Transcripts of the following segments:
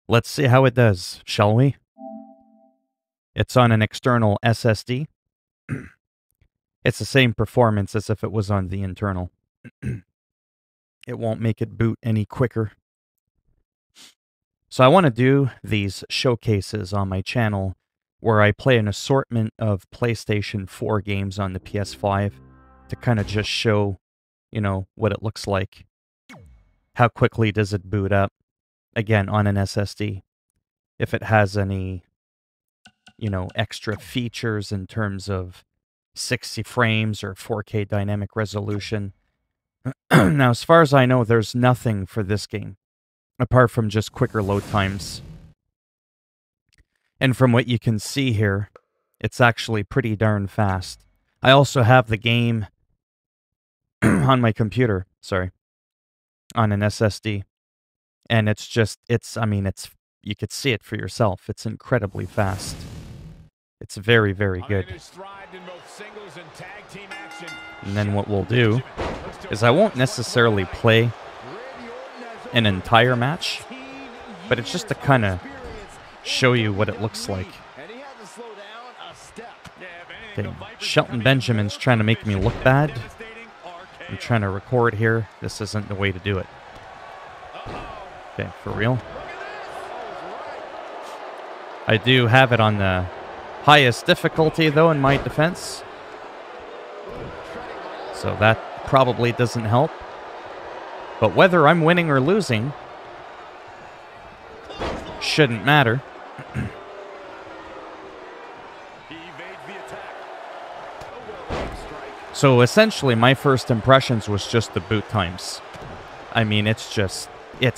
Let's see how it does, shall we? It's on an external SSD. It's the same performance as if it was on the internal. It won't make it boot any quicker. So I want to do these showcases on my channel where I play an assortment of PlayStation 4 games on the PS5 to kind of just show, what it looks like. How quickly does it boot up? Again, on an SSD. If it has any, extra features in terms of 60 frames or 4K dynamic resolution. Now, as far as I know, there's nothing for this game, apart from just quicker load times. And from what you can see here, it's actually pretty darn fast. I also have the game on my computer, on an SSD. And you could see it for yourself. It's incredibly fast. It's very, very good. And then what we'll do is I won't necessarily play an entire match, but it's just to kind of show you what it looks like. Okay, Shelton Benjamin's trying to make me look bad. I'm trying to record here. This isn't the way to do it. Okay, for real. I do have it on the highest difficulty, though, in my defense. So that probably doesn't help. But whether I'm winning or losing shouldn't matter. So essentially, my first impressions was just the boot times. I mean, it's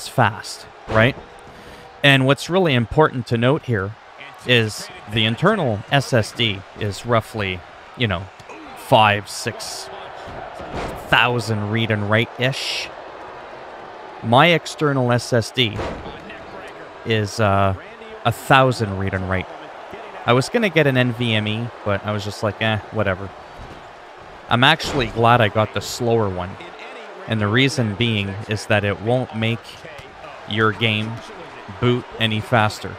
fast, right? And what's really important to note here is the internal SSD is roughly, 5,000-6,000 read and write-ish. My external SSD is 1,000 read and write. I was going to get an NVMe, but I was just like, whatever. I'm actually glad I got the slower one. And the reason being is that it won't make your game boot any faster.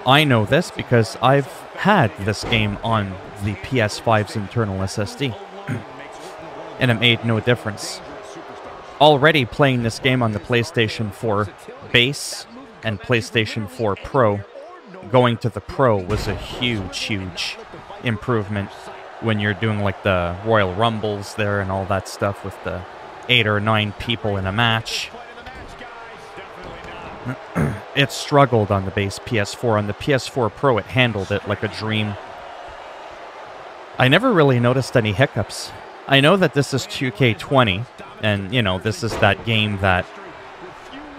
I know this because I've had this game on the PS5's internal SSD. And it made no difference. Already playing this game on the PlayStation 4 base and PlayStation 4 Pro, going to the Pro was a huge, huge improvement when you're doing like the Royal Rumbles there and all that stuff with the 8 or 9 people in a match. It struggled on the base PS4. On the PS4 Pro, it handled it like a dream. I never really noticed any hiccups. I know that this is 2K20, and, this is that game that,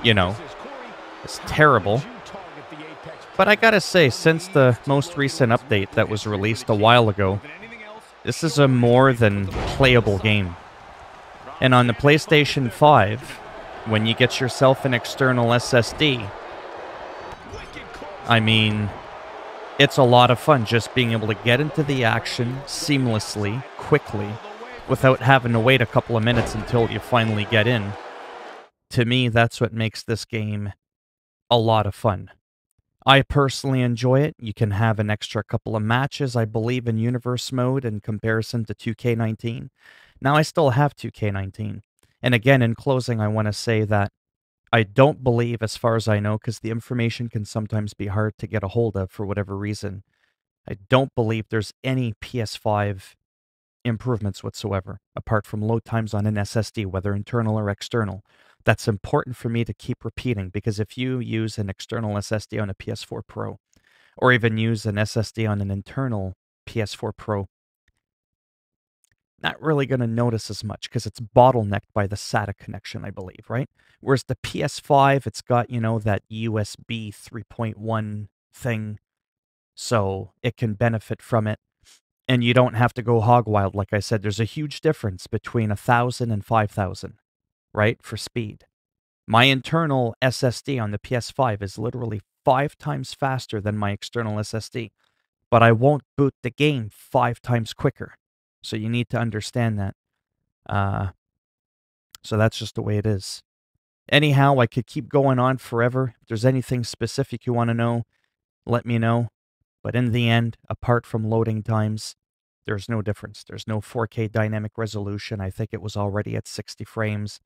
is terrible. But I gotta say, since the most recent update that was released a while ago, this is a more than playable game. And on the PlayStation 5, when you get yourself an external SSD, I mean, it's a lot of fun just being able to get into the action seamlessly, quickly, without having to wait a couple of minutes until you finally get in. To me, that's what makes this game a lot of fun. I personally enjoy it. You can have an extra couple of matches, I believe, in Universe Mode in comparison to 2K19. Now, I still have 2K19. And again, in closing, I want to say that I don't believe, as far as I know, because the information can sometimes be hard to get a hold of for whatever reason, I don't believe there's any PS5 improvements whatsoever, apart from load times on an SSD, whether internal or external. That's important for me to keep repeating, because if you use an external SSD on a PS4 Pro, or even use an SSD on an internal PS4 Pro, not really going to notice as much because it's bottlenecked by the SATA connection, I believe, right? Whereas the PS5, it's got, that USB 3.1 thing, so it can benefit from it. And you don't have to go hog wild. Like I said, there's a huge difference between 1,000 and 5,000, right, for speed. My internal SSD on the PS5 is literally 5 times faster than my external SSD, but I won't boot the game 5 times quicker. So you need to understand that. So that's just the way it is. Anyhow, I could keep going on forever. If there's anything specific you want to know, let me know. But in the end, apart from loading times, there's no difference. There's no 4K dynamic resolution. I think it was already at 60 frames.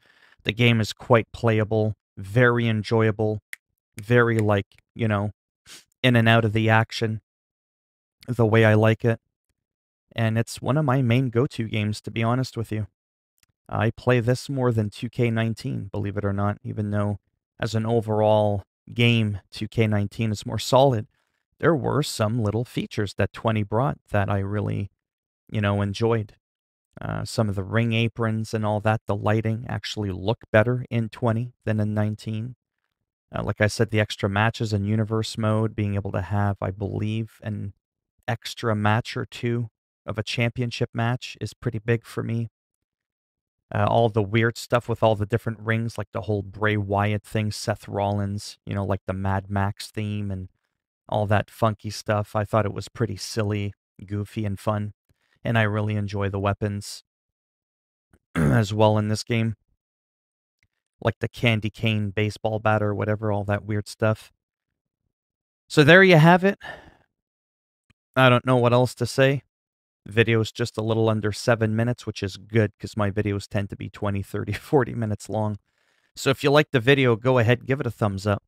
The game is quite playable, very enjoyable, very in and out of the action the way I like it. And it's one of my main go-to games, to be honest with you. I play this more than 2K19, believe it or not, even though as an overall game, 2K19 is more solid. There were some little features that 20 brought that I really, enjoyed. Some of the ring aprons and all that, the lighting actually look better in 20 than in 19. Like I said, the extra matches in universe mode, being able to have, I believe, an extra match or two of a championship match is pretty big for me. All the weird stuff with all the different rings, like the whole Bray Wyatt thing, Seth Rollins, like the Mad Max theme and all that funky stuff. I thought it was pretty silly, goofy, and fun. And I really enjoy the weapons as well in this game. Like the candy cane baseball bat or whatever, all that weird stuff. So there you have it. I don't know what else to say. Video's just a little under 7 minutes, which is good because my videos tend to be 20, 30, 40 minutes long. So if you liked the video, go ahead, give it a thumbs up.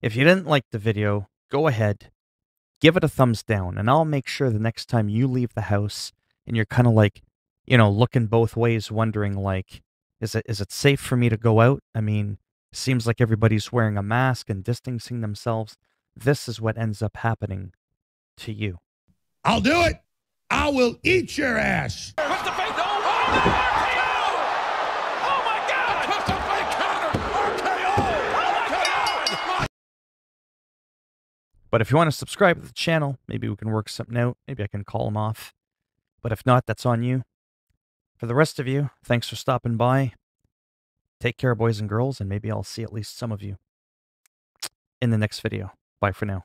If you didn't like the video, go ahead, give it a thumbs down, and I'll make sure the next time you leave the house and you're kind of like, looking both ways, wondering like, is it safe for me to go out? I mean, it seems like everybody's wearing a mask and distancing themselves. This is what ends up happening to you. I'll do it. I will eat your ass. Puts the face. Oh, no, RKO! Oh, my God! Puts the fake counter. RKO! Oh, my God! But if you want to subscribe to the channel, maybe we can work something out. Maybe I can call them off. But if not, that's on you. For the rest of you, thanks for stopping by. Take care, boys and girls, and maybe I'll see at least some of you in the next video. Bye for now.